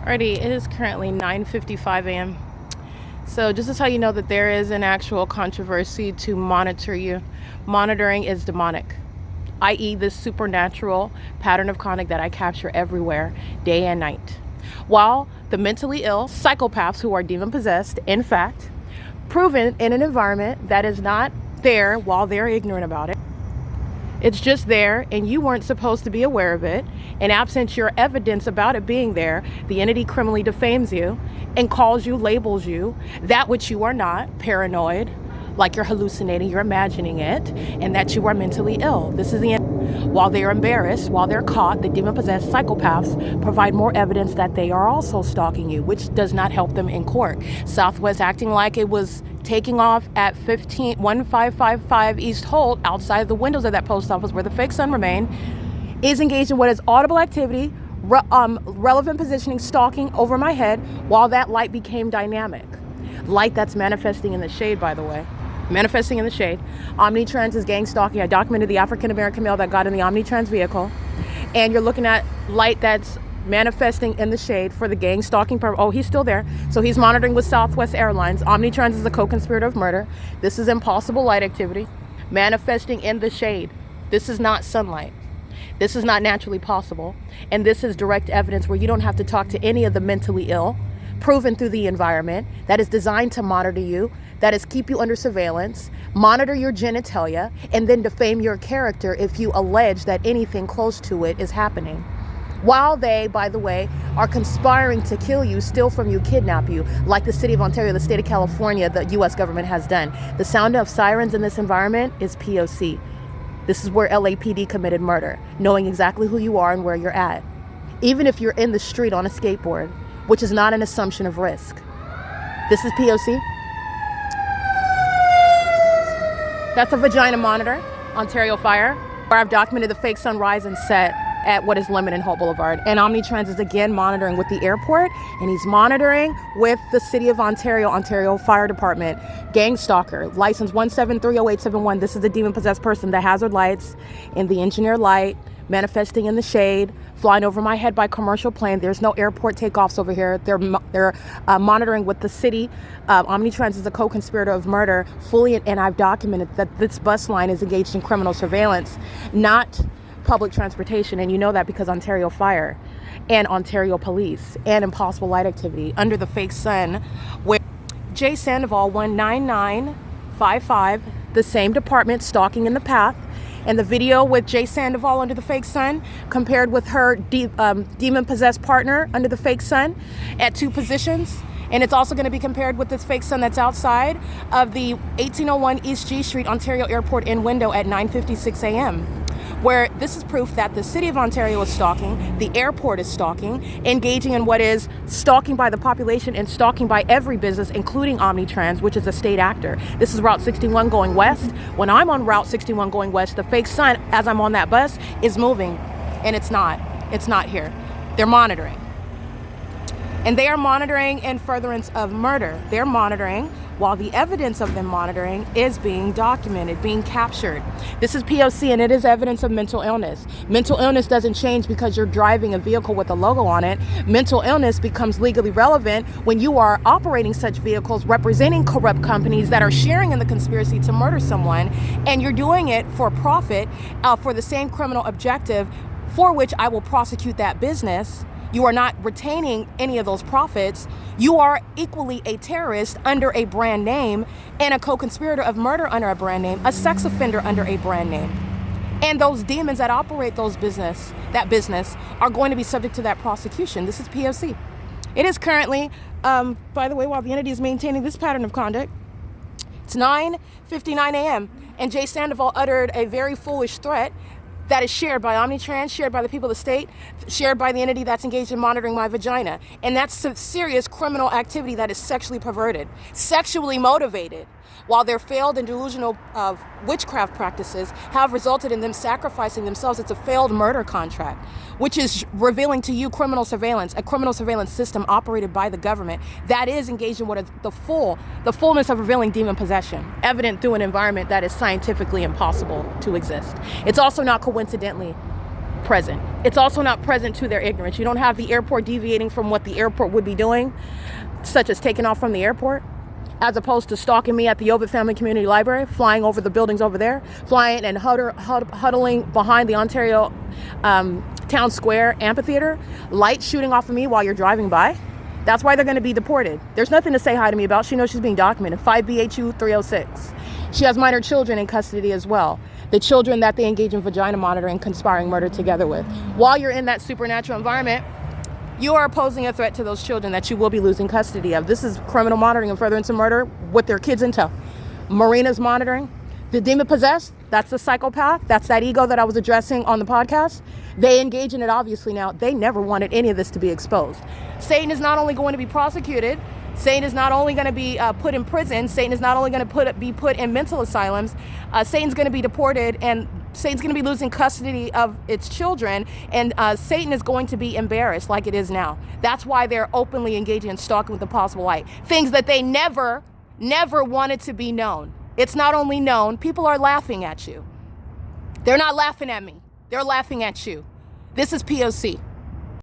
Alrighty, it is currently 9:55 a.m. So just to tell you know that there is an actual controversy to monitor you. Monitoring is demonic, i.e. this supernatural pattern of conduct that I capture everywhere, day and night. While the mentally ill psychopaths who are demon possessed, in fact, proven in an environment that is not there while they're ignorant about it. It's just there and you weren't supposed to be aware of it. And absent your evidence about it being there, the entity criminally defames you and calls you, labels you, that which you are not, paranoid, like you're hallucinating, you're imagining it, and that you are mentally ill. This is the end. While they're embarrassed, while they're caught, the demon-possessed psychopaths provide more evidence that they are also stalking you, which does not help them in court. Southwest acting like it was taking off at 1555 East Holt, outside the windows of that post office where the fake sun remained, is engaged in what is audible activity, relevant positioning, stalking over my head, while that light became dynamic. Light that's manifesting in the shade, by the way. Manifesting in the shade. Omnitrans is gang stalking. I documented the African-American male that got in the Omnitrans vehicle. And you're looking at light that's manifesting in the shade for the gang stalking purpose. Oh, he's still there. So he's monitoring with Southwest Airlines. Omnitrans is a co-conspirator of murder. This is impossible light activity manifesting in the shade. This is not sunlight. This is not naturally possible. And this is direct evidence where you don't have to talk to any of the mentally ill, proven through the environment that is designed to monitor you, that is keep you under surveillance, monitor your genitalia, and then defame your character if you allege that anything close to it is happening. While they, by the way, are conspiring to kill you, steal from you, kidnap you, like the city of Ontario, the state of California, the US government has done. The sound of sirens in this environment is P.O.C. This is where LAPD committed murder, knowing exactly who you are and where you're at. Even if you're in the street on a skateboard, which is not an assumption of risk. This is P.O.C. That's a vagina monitor, Ontario Fire, where I've documented the fake sunrise and set at what is Lemon and Hope Boulevard. And Omnitrans is again monitoring with the airport, and he's monitoring with the City of Ontario, Ontario Fire Department. Gang stalker, license 1730871. This is the demon-possessed person, the hazard lights in the engineer light, manifesting in the shade, flying over my head by commercial plane. There's no airport takeoffs over here. They're monitoring with the city. Omnitrans is a co-conspirator of murder fully, and I've documented that this bus line is engaged in criminal surveillance, not public transportation. And you know that because Ontario Fire and Ontario Police and Impossible Light Activity under the fake sun, where J. Sandoval 19955, the same department, stalking in the path. And the video with Jay Sandoval under the fake sun compared with her demon-possessed partner under the fake sun at two positions. And it's also going to be compared with this fake sun that's outside of the 1801 East G Street, Ontario Airport in window at 9:56 a.m. where this is proof that the City of Ontario is stalking, the airport is stalking, engaging in what is stalking by the population and stalking by every business, including Omnitrans, which is a state actor. This is Route 61 going west. When I'm on Route 61 going west, the fake sun, as I'm on that bus, is moving, and it's not here. They're monitoring. And they are monitoring in furtherance of murder. They're monitoring while the evidence of them monitoring is being documented, being captured. This is P.O.C. and it is evidence of mental illness. Mental illness doesn't change because you're driving a vehicle with a logo on it. Mental illness becomes legally relevant when you are operating such vehicles representing corrupt companies that are sharing in the conspiracy to murder someone, and you're doing it for profit, for the same criminal objective for which I will prosecute that business. You are not retaining any of those profits. You are equally a terrorist under a brand name and a co-conspirator of murder under a brand name, a sex offender under a brand name. And those demons that operate that business are going to be subject to that prosecution. This is P.O.C. It is currently, by the way, while the entity is maintaining this pattern of conduct, it's 9:59 a.m. and Jay Sandoval uttered a very foolish threat that is shared by Omnitrans, shared by the people of the state, shared by the entity that's engaged in monitoring my vagina. And that's some serious criminal activity that is sexually perverted, sexually motivated, while their failed and delusional witchcraft practices have resulted in them sacrificing themselves. It's a failed murder contract, which is revealing to you criminal surveillance, a criminal surveillance system operated by the government that is engaged in what is the fullness of revealing demon possession, evident through an environment that is scientifically impossible to exist. It's also not coincidentally present. It's also not present to their ignorance. You don't have the airport deviating from what the airport would be doing, such as taking off from the airport, as opposed to stalking me at the Ovid Family Community Library, flying over the buildings over there, flying and huddling behind the Ontario Town Square Amphitheater, lights shooting off of me while you're driving by. That's why they're going to be deported. There's nothing to say hi to me about. She knows she's being documented. 5BHU 306. She has minor children in custody as well. The children that they engage in vagina monitoring, conspiring murder together with. While you're in that supernatural environment, you are posing a threat to those children that you will be losing custody of. This is criminal monitoring and furtherance of murder with their kids in tow. Marina's monitoring. The demon possessed, that's the psychopath. That's that ego that I was addressing on the podcast. They engage in it obviously now. They never wanted any of this to be exposed. Satan is not only going to be prosecuted, Satan is not only going to be put in prison, Satan is not only going to be put in mental asylums, Satan's going to be deported, and Satan's going to be losing custody of its children, and Satan is going to be embarrassed like it is now. That's why they're openly engaging in stalking with impossible light. Things that they never wanted to be known. It's not only known, people are laughing at you. They're not laughing at me. They're laughing at you. This is P.O.C.